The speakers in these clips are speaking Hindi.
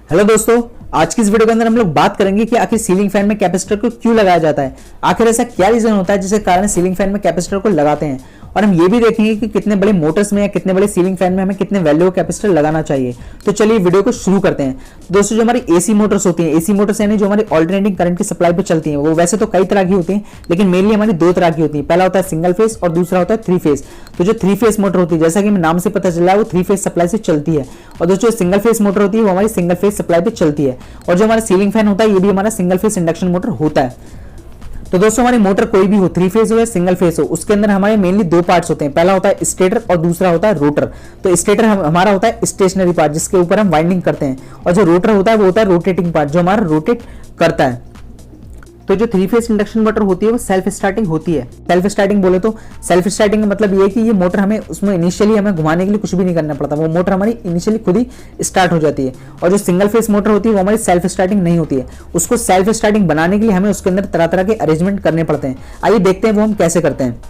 हेलो दोस्तों, आज की इस वीडियो के अंदर हम लोग बात करेंगे कि आखिर सीलिंग फैन में कैपेसिटर को क्यों लगाया जाता है। आखिर ऐसा क्या रीजन होता है जिसके कारण सीलिंग फैन में कैपेसिटर को लगाते हैं, और हम ये भी देखेंगे कि कितने बड़े मोटर्स में या कितने बड़े सीलिंग फैन में हमें कितने वैल्यू का कैपेसिटर लगाना चाहिए। तो चलिए वीडियो को शुरू करते हैं। दोस्तों, जो हमारी एसी मोटर्स होती हैं, एसी मोटर्स यानी जो हमारी ऑल्टरनेटिंग करंट की सप्लाई पे चलती हैं, वो वैसे तो कई तरह की होती हैं, लेकिन मेनली हमारी दो तरह की होती है। पहला होता है सिंगल फेस और दूसरा होता है थ्री फेस। तो जो थ्री फेस मोटर होती है, जैसा कि नाम से पता चल रहा है, वो थ्री फेस सप्लाई से चलती है। और दोस्तों, सिंगल फेस मोटर होती है वो हमारी सिंगल फेस सप्लाई पे चलती है। और जो हमारा सीलिंग फैन होता है ये भी हमारा सिंगल फेस इंडक्शन मोटर होता है। तो दोस्तों, हमारी मोटर कोई भी हो, थ्री फेस हो या सिंगल फेस हो, उसके अंदर हमारे मेनली दो पार्ट्स होते हैं। पहला होता है स्टेटर और दूसरा होता है रोटर। तो स्टेटर हमारा होता है स्टेशनरी पार्ट जिसके ऊपर हम वाइंडिंग करते हैं, और जो रोटर होता है वो होता है रोटेटिंग पार्ट जो हमारा रोटेट करता है। तो जो थ्री फेस इंडक्शन मोटर होती है वो सेल्फ स्टार्टिंग होती है। सेल्फ स्टार्टिंग बोले तो सेल्फ स्टार्टिंग का मतलब ये है कि ये मोटर हमें उसमें इनिशियली हमें घुमाने के लिए कुछ भी नहीं करना पड़ता, वो मोटर हमारी इनिशियली खुद ही स्टार्ट हो जाती है। और जो सिंगल फेस मोटर होती है वो हमारी सेल्फ स्टार्टिंग नहीं होती है, उसको सेल्फ स्टार्टिंग बनाने के लिए हमें उसके अंदर तरह तरह के अरेंजमेंट करने पड़ते हैं। आइए देखते हैं वो हम कैसे करते हैं।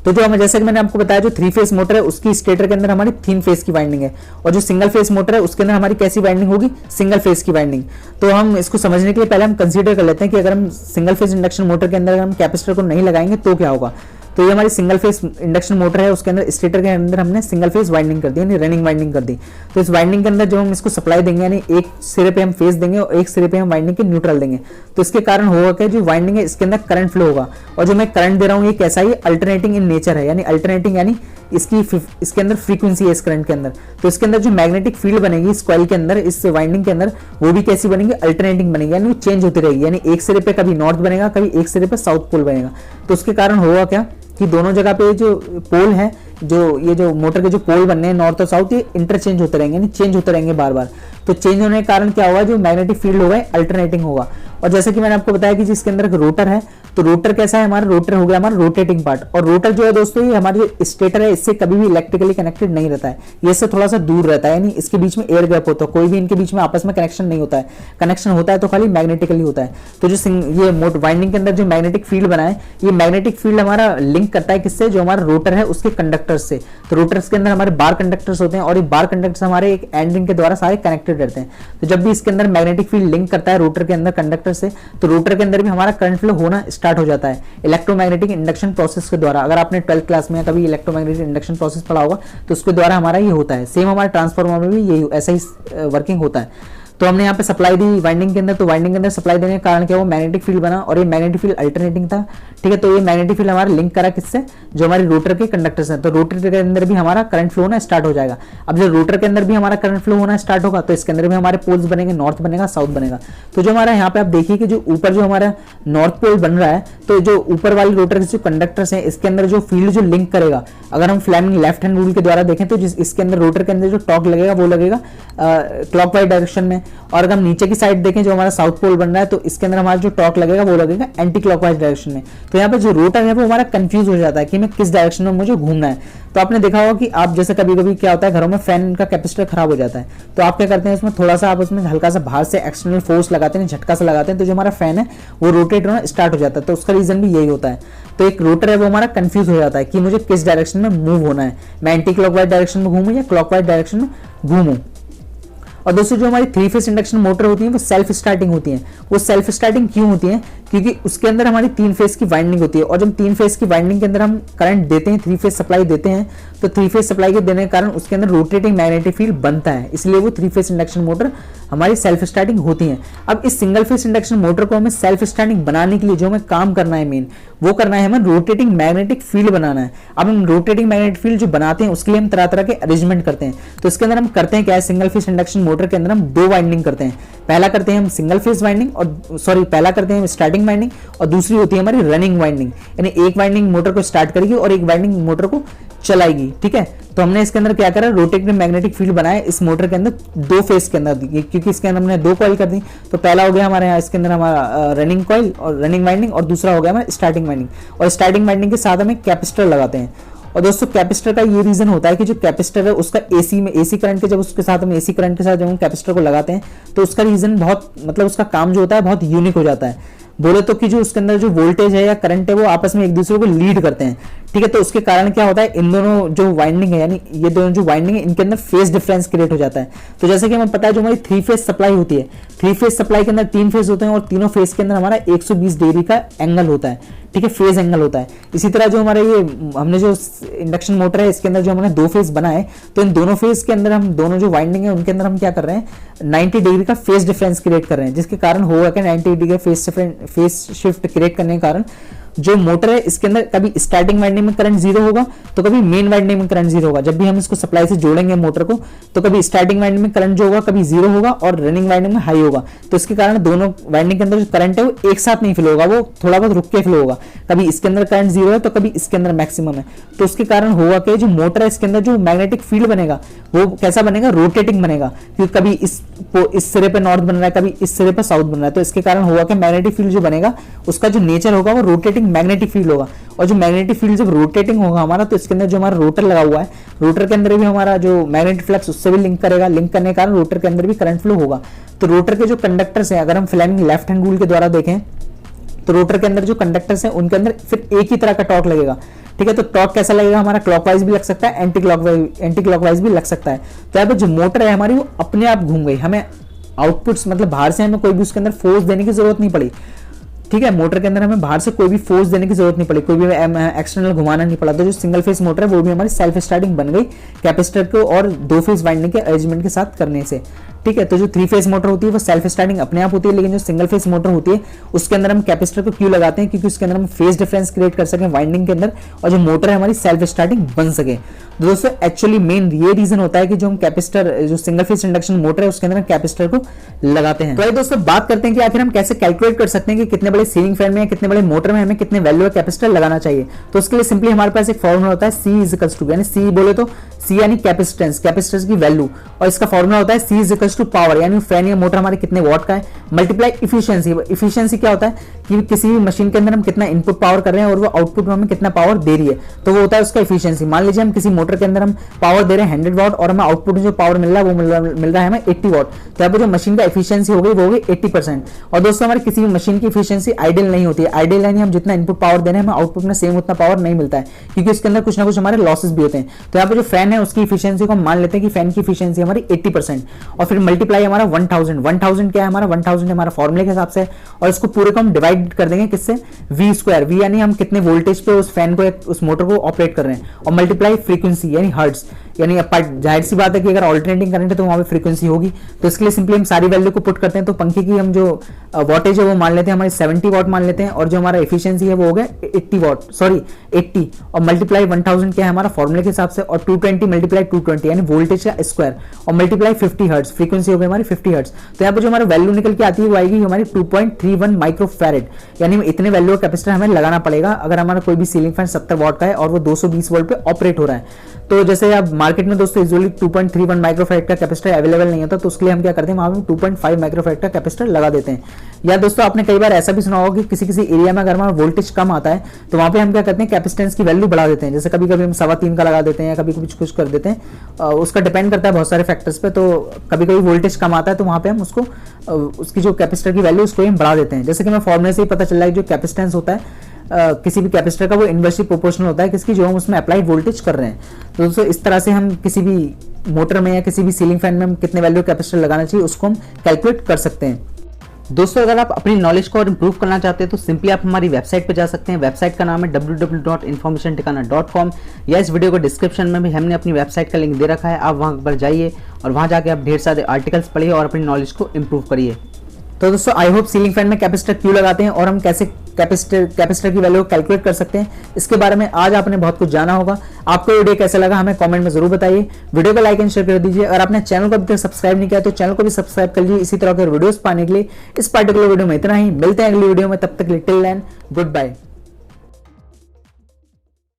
तो जो हमें, जैसे कि मैंने आपको बताया, जो थ्री फेस मोटर है उसकी स्टेटर के अंदर हमारी तीन फेस की वाइंडिंग है, और जो सिंगल फेस मोटर है उसके अंदर हमारी कैसी वाइंडिंग होगी, सिंगल फेस की वाइंडिंग। तो हम इसको समझने के लिए पहले हम कंसीडर कर लेते हैं कि अगर हम सिंगल फेस इंडक्शन मोटर के अंदर अगर हम कैपेसिटर को नहीं लगाएंगे तो क्या होगा। तो ये हमारी सिंगल फेस इंडक्शन मोटर है, उसके अंदर स्टेटर के अंदर हमने सिंगल फेस वाइंडिंग कर दी, यानी रनिंग वाइंडिंग कर दी। तो इस वाइंडिंग के अंदर जो हम इसको सप्लाई देंगे, यानी एक सिरे पे हम फेस देंगे और एक सिरे पे हम वाइंडिंग के न्यूट्रल देंगे, तो इसके कारण होगा क्या, जो वाइंडिंग है इसके अंदर करंट फ्लो होगा। और जो मैं करंट दे रहा हूँ ये कैसा है, अल्टरनेटिंग इन नेचर है, यानी अल्टरनेटिंग यानी इसके अंदर फ्रीक्वेंसी है इस करंट के अंदर। तो इसके अंदर जो मैग्नेटिक फील्ड बनेगी इस कॉइल के अंदर, इस वाइंडिंग के अंदर, वो भी कैसी बनेगी, अल्टरनेटिंग बनेगी, यानी वो चेंज होती रहेगी। यानी एक सिरे पे कभी नॉर्थ बनेगा, कभी एक सिरे पे साउथ पोल बनेगा। तो उसके कारण होगा क्या कि दोनों जगह पे जो पोल है, जो ये जो मोटर के जो पोल बनने हैं नॉर्थ और साउथ, ये इंटरचेंज होते रहेंगे, यानी चेंज होते रहेंगे बार बार। तो चेंज होने के कारण क्या होगा, जो मैग्नेटिक फील्ड होगा अल्टरनेटिंग होगा। और जैसे कि मैंने आपको बताया कि जिसके अंदर रोटर है, तो रोटर कैसा है, हमारा रोटर हो गया हमारा रोटेटिंग पार्ट। और रोटर जो है दोस्तों, ये हमारे जो स्टेटर है इससे कभी भी इलेक्ट्रिकली कनेक्टेड नहीं रहता है, ये इससे थोड़ा सा दूर रहता है, यानी इसके बीच में एयर गैप होता है, कोई भी इनके बीच में आपस में कनेक्शन नहीं होता है। कनेक्शन होता है तो खाली मैग्नेटिकली होता है। तो जो ये वाइंडिंग के अंदर जो मैग्नेटिक फील्ड बना है, ये मैग्नेटिक फील्ड हमारा लिंक करता है किससे, जो हमारा रोटर है उसके कंडक्टर्स से। तो रोटर्स के अंदर हमारे बार कंडक्टर्स होते हैं, और ये बार कंडक्टर्स हमारे एक एंड रिंग के द्वारा सारे कनेक्टेड रहते हैं। तो जब भी इसके अंदर मैग्नेटिक फील्ड लिंक करता है रोटर के अंदर कंडक्टर से, तो रोटर के अंदर भी हमारा करंट फ्लो होना स्टार्ट हो जाता है इलेक्ट्रोमैग्नेटिक इंडक्शन प्रोसेस के द्वारा। अगर आपने 12th क्लास में कभी इलेक्ट्रोमैग्नेटिक इंडक्शन प्रोसेस पढ़ा होगा तो उसके द्वारा हमारा ये होता है। सेम हमारे ट्रांसफार्मर में भी यही ऐसा ही वर्किंग होता है। तो हमने यहाँ पे सप्लाई दी वाइंडिंग के अंदर, तो वाइंडिंग के अंदर सप्लाई देने के कारण क्या, वो मैग्नेटिक फील्ड बना, और ये मैग्नेटिक फील्ड अल्टरनेटिंग था। ठीक है, तो ये मैग्नेटिक फील्ड हमारा लिंक करा किससे, जो हमारे रोटर के कंडक्टर्स हैं। तो रोटर के अंदर भी हमारा करंट फ्लो होना स्टार्ट हो जाएगा। अब जो रोटर के अंदर भी हमारा करंट फ्लो होना स्टार्ट होगा, तो इसके अंदर भी हमारे पोल्स बनेंगे, नॉर्थ बनेगा, साउथ बनेगा। तो जो हमारा यहाँ पे आप देखिए कि जो ऊपर जो हमारा नॉर्थ पोल बन रहा है, तो जो ऊपर वाली रोटर के जो कंडक्टर्स हैं इसके अंदर जो फील्ड जो लिंक करेगा, अगर हम फ्लेमिंग लेफ्ट हैंड रूल के द्वारा देखें तो इसके अंदर रोटर के अंदर जो टॉर्क लगेगा वो लगेगा क्लॉकवाइज डायरेक्शन में। और अगर हम नीचे की साइड देखें, जो हमारा साउथ पोल बन रहा है, तो इसके अंदर हमारा जो टॉर्क लगेगा वो लगेगा एंटी क्लॉकवाइज डायरेक्शन में। तो यहाँ पे जो रोटर है वो हमारा कंफ्यूज हो जाता है कि मैं किस डायरेक्शन में मुझे घूमना है। तो आपने देखा होगा कि आप जैसे कभी कभी क्या होता है, घरों में फैन का कैपेसिटर खराब हो जाता है, तो आप क्या करते हैं, उसमें थोड़ा सा आप उसमें हल्का सा बाहर से एक्सटर्नल फोर्स लगाते हैं, झटका से लगाते हैं, तो जो हमारा फैन है वो रोटेट होना स्टार्ट हो जाता है। तो उसका रीजन भी यही होता है। तो एक रोटर है वो हमारा कंफ्यूज हो जाता है कि मुझे किस डायरेक्शन में मूव होना है, मैं एंटी क्लॉकवाइज डायरेक्शन में घूमूं या क्लॉकवाइज डायरेक्शन में घूमूं। और दोस्तों, जो हमारी थ्री फेस इंडक्शन मोटर होती है वो सेल्फ स्टार्टिंग होती है। वो सेल्फ स्टार्टिंग क्यों होती है, क्योंकि उसके अंदर हमारी तीन फेस की वाइंडिंग होती है, और जब तीन फेस की वाइंडिंग के अंदर हम करंट देते हैं, थ्री फेस सप्लाई देते हैं, तो थ्री फेस सप्लाई के देने के कारण उसके अंदर रोटेटिंग मैग्नेटिक फील्ड बनता है, इसलिए वो थ्री फेस इंडक्शन मोटर हमारी सेल्फ स्टार्टिंग होती है। अब इस सिंगल फेस इंडक्शन मोटर को हमें सेल्फ स्टार्टिंग बनाने के लिए जो हमें काम करना है मेन, वो करना है हमें रोटेटिंग मैग्नेटिक फील्ड बनाना है। अब हम रोटेटिंग मैग्नेटिक फील्ड जो बनाते हैं उसके लिए हम तरह तरह के अरेंजमेंट करते हैं। तो इसके अंदर हम करते हैं क्या है, सिंगल फेस इंडक्शन मोटर के अंदर हम दो वाइंडिंग करते हैं। पहला करते हैं हम सिंगल फेस वाइंडिंग, और पहला करते हैं स्टार्टिंग वाइंडिंग, और दूसरी होती है हमारी रनिंग वाइंडिंग, यानी एक वाइंडिंग मोटर को स्टार्ट करेगी और एक वाइंडिंग मोटर को चलाएगी। ठीक है, तो हमने इसके अंदर क्या करा, रोटेटिंग मैग्नेटिक फील्ड बनाया इस मोटर के अंदर दो फेस के अंदर, क्योंकि इसके अंदर हमने दो कॉइल कर दी। तो पहला हो गया हमारे यहाँ इसके अंदर हमारा रनिंग कॉइल और रनिंग वाइंडिंग, और दूसरा हो गया हमारा स्टार्टिंग वाइंडिंग। और स्टार्टिंग वाइंडिंग के साथ हम एक कैपेसिटर लगाते हैं। और दोस्तों, कैपेसिटर का ये रीजन होता है कि जो कैपेसिटर है उसका एसी करंट के, जब उसके साथ हम एसी करंट के साथ जब हम कैपेसिटर को लगाते हैं तो उसका रीजन बहुत, मतलब उसका काम जो होता है बहुत यूनिक हो जाता है। बोले तो कि जो उसके अंदर जो वोल्टेज है या करंट है वो आपस में एक दूसरे को लीड करते हैं, ठीक है। तो उसके कारण क्या होता है, इन दोनों जो वाइंडिंग है, यानी ये दोनों जो वाइंडिंग है, इनके अंदर फेज डिफरेंस क्रिएट हो जाता है। तो जैसे कि हमें पता है जो हमारी 3 फेज सप्लाई होती है, 3 फेज सप्लाई के अंदर 3 फेज होते हैं और तीनों फेज के अंदर हमारा 120 डिग्री का एंगल होता है, ठीक है, फेज एंगल होता है। इसी तरह जो हमारे ये हमने जो इंडक्शन मोटर है इसके अंदर जो हमने 2 फेज बना है, तो इन दोनों फेज के अंदर हम दोनों जो वाइंडिंग है उनके अंदर हम क्या कर रहे हैं, 90 डिग्री का फेज डिफरेंस क्रिएट कर रहे हैं, जिसके कारण होगा कि 90 डिग्री का फेज शिफ्ट क्रिएट करने के कारण जो मोटर है इसके अंदर कभी स्टार्टिंग वाइंडिंग में करंट जीरो होगा तो कभी मेन वाइंडिंग में करंट जीरो होगा। जब भी हम इसको सप्लाई से जोड़ेंगे मोटर को तो कभी स्टार्टिंग वाइंडिंग में करंट जो होगा कभी जीरो होगा और रनिंग वाइंडिंग में हाई होगा। तो इसके कारण दोनों वाइंडिंग के अंदर जो करंट है वो एक साथ नहीं फ्लो होगा, वो थोड़ा बहुत रुक के फ्लो होगा। कभी इसके अंदर करंट जीरो है तो कभी इसके अंदर मैक्सिमम है। तो उसके कारण होगा कि जो मोटर है इसके अंदर जो मैग्नेटिक फील्ड बनेगा वो कैसा बनेगा, रोटेटिंग बनेगा, क्योंकि कभी इस सिरे पे नॉर्थ बन रहा है, कभी इस सिरे पे साउथ बन रहा है। तो इसके कारण होगा कि मैग्नेटिक फील्ड जो बनेगा उसका जो नेचर होगा वो रोटेटिंग मैग्नेटिक फील्ड होगा। और जो मैग्नेटिक फील्ड जब रोटेटिंग होगा हमारा, तो इसके अंदर जो हमारा रोटर लगा हुआ है, रोटर के अंदर भी हमारा जो मैग्नेटिक फ्लक्स उससे भी लिंक करेगा, लिंक करने के कारण रोटर के अंदर भी करंट फ्लो होगा। तो रोटर के जो कंडक्टर्स हैं, अगर हम फ्लेमिंग लेफ्ट हैंड रूल के द्वारा देखें तो रोटर के अंदर जो कंडक्टर्स हैं उनके अंदर फिर एक ही तरह का टॉर्क लगेगा, ठीक है। तो टॉर्क कैसा लगेगा हमारा, क्लॉकवाइज भी लग सकता है, एंटी क्लॉकवाइज भी लग सकता है। तो यहाँ पे जो मोटर है हमारी वो अपने आप घूम गई, हमें आउटपुट्स मतलब बाहर से हमें कोई भी उसके अंदर फोर्स देने की जरूरत नहीं पड़ी, ठीक है। मोटर के अंदर हमें बाहर से कोई भी फोर्स देने की जरूरत नहीं पड़ी, कोई भी एक्सटर्नल घुमाना नहीं पड़ा। तो जो सिंगल फेज मोटर है वो भी हमारी सेल्फ स्टार्टिंग बन गई कैपेसिटर को और 2 फेज वाइंडिंग के अरेंजमेंट के साथ करने से, ठीक है। तो जो 3 फेज मोटर होती है वो सेल्फ स्टार्टिंग अपने आप होती है, लेकिन जो सिंगल फेज मोटर होती है उसके अंदर हम कैपेसिटर को क्यों लगाते हैं, क्योंकि उसके अंदर हम फेज डिफरेंस क्रिएट कर सकें वाइंडिंग के अंदर और जो मोटर है हमारी सेल्फ स्टार्टिंग बन सके। तो दोस्तों एक्चुअली मेन ये रीजन होता है कि जो हम कैपेसिटर, जो सिंगल फेज इंडक्शन मोटर है उसके अंदर कैपेसिटर को लगाते हैं। तो ये दोस्तों बात करते हैं कि आखिर हम कैसे कैलकुलेट कर सकते हैं कि कितने बड़े सीलिंग फैन में या कितने बड़े मोटर में हमें कितने वैल्यू का कैपेसिटर लगाना चाहिए। तो उसके लिए सिंपली हमारे पास एक फॉर्मूला होता है C इज इक्वल्स टू, यानी C बोले तो C यानी कैपेसिटेंस, कैपेसिटेंस की वैल्यू, और इसका फॉर्मूला होता है C is equals to power, यानी फैन या मोटर हमारे कितने वॉट का है, मल्टीप्लाई इफिशियंसी। इफिशियंसी क्या होता है कि किसी भी मशीन के अंदर हम कितना इनपुट पावर कर रहे हैं और वो आउटपुट में हमें कितना पावर दे रही है, तो वो होता है उसका इफिशियंसी। मान लीजिए हम किसी मोटर के अंदर हम पावर दे रहे हैं 100 वॉट और हमें आउटपुट में जो पावर मिल रहा है वो मिल रहा है हमें 80 वॉट, तो यहाँ पर जो मशीन का इफिशियंसी हो गई वो हो गई 80%। और दोस्तों हमारी किसी भी मशीन की इफिशियंसी आइडियल नहीं होती है, आइडियल यानी हम जितना इनपुट पावर दे रहे हैं हमें आउटपुट में सेम उतना पावर नहीं मिलता है, क्योंकि इसके अंदर कुछ ना कुछ हमारे लॉसेस भी होते हैं। तो यहाँ पे जो फैन है उसकी इफिशियंसी को हम मान लेते हैं कि फैन की इफिशियंसी हमारी 80%, और फिर मल्टीप्लाई हमारा 1000 क्या है हमारा 1000 हमारा फॉर्मूले के हिसाब से, और इसको पूरे को हम डिवाइड कर देंगे किससे, V स्क्वायर, V यानी हम कितने वोल्टेज पे उस फैन को उस मोटर को ऑपरेट कर रहे हैं, और मल्टीप्लाई फ्रीक्वेंसी यानी हर्ट्ज, यानी जाहिर सी बात है कि अगर ऑल्टरनेटिंग करंट है तो वहां पे फ्रीक्वेंसी होगी। तो इसके लिए सिंपली हम सारी वैल्यू को पुट करते हैं। तो पंखे की हम जो वॉटेज है वो मान लेते हैं हमारे 70 वॉट मान लेते हैं, और जो हमारा एफिशिएंसी है वो हो गया 80 वॉट, सॉरी 80, और मल्टीप्लाई 1000 क्या है हमारा फॉर्मूले के हिसाब से, और 220 मल्टीप्लाई 220 यानी वोल्टेज का स्क्वायर, और मल्टीप्लाई 50 हर्ट्ज, फ्रीक्वेंसी हो गई हमारी 50 हर्ट्ज। तो यहाँ पर जो हमारी वैल्यू निकल के आती है वो आएगी हमारी 2.31 माइक्रोफैरेड, यानी इतने वैल्यू का कैपेसिटर हमें लगाना पड़ेगा अगर हमारा कोई भी सीलिंग फैन 70 वॉट का है और वो 220 वोल्ट पे ऑपरेट हो रहा है। तो जैसे अब मार्केट में दोस्तों यूजुअली 2.31 माइक्रोफैरेड का कैपेसिटर अवेलेबल नहीं होता, तो उसके लिए हम क्या करते हैं वहां पे 2.5 माइक्रोफैरेड का कैपेसिटर लगा देते हैं। या दोस्तों आपने कई बार ऐसा भी सुना होगा कि किसी एरिया में अगर हमारा वोल्टेज कम आता है तो वहां पे हम क्या करते हैं कैपेसिटेंस की वैल्यू बढ़ा देते हैं, जैसे कभी कभी हम 3.25 का लगा देते हैं या कभी कुछ कर देते हैं, उसका डिपेंड करता है बहुत सारे फैक्टर्स पे। तो कभी कभी वोल्टेज कम आता है तो वहां पे हम उसको उसकी जो कैपेसिटर की वैल्यू उसको हम बढ़ा देते हैं। जैसे कि मैं फॉर्मूले से ही पता चल रहा है जो कैपेसिटेंस होता है किसी भी कैपेसिटर का वो इनवर्सली प्रोपोर्शनल होता है किसकी, जो हम उसमें अप्लाइड वोल्टेज कर रहे हैं। तो दोस्तों इस तरह से हम किसी भी मोटर में या किसी भी सीलिंग फैन में हम कितने वैल्यू कैपेसिटर लगाना चाहिए उसको हम कैलकुलेट कर सकते हैं। दोस्तों अगर आप अपनी नॉलेज को और इंप्रूव करना चाहते हैं तो सिंपली आप हमारी वेबसाइट पर जा सकते हैं। वेबसाइट का नाम है www.informationthikana.com, या इस वीडियो को डिस्क्रिप्शन में भी हमने अपनी वेबसाइट का लिंक दे रखा है, आप वहां पर जाइए और वहां जाके आप ढेर सारे आर्टिकल्स पढ़िए और अपनी नॉलेज को इंप्रूव करिए। तो दोस्तों आई होप सीलिंग फैन में कैपेसिटर क्यों लगाते हैं और हम कैसे कैपेसिटर की वैल्यू को कैलकुलेट कर सकते हैं इसके बारे में आज आपने बहुत कुछ जाना होगा। आपको वीडियो कैसा लगा हमें कमेंट में जरूर बताइए। वीडियो को लाइक एंड शेयर कर दीजिए। अगर आपने चैनल को अभी तक सब्सक्राइब नहीं किया तो चैनल को भी सब्सक्राइब कर लीजिए इसी तरह के वीडियोस पाने के लिए। इस पार्टिकुलर वीडियो में इतना ही, मिलते हैं अगली वीडियो में, तब तक टिल देन गुड बाय।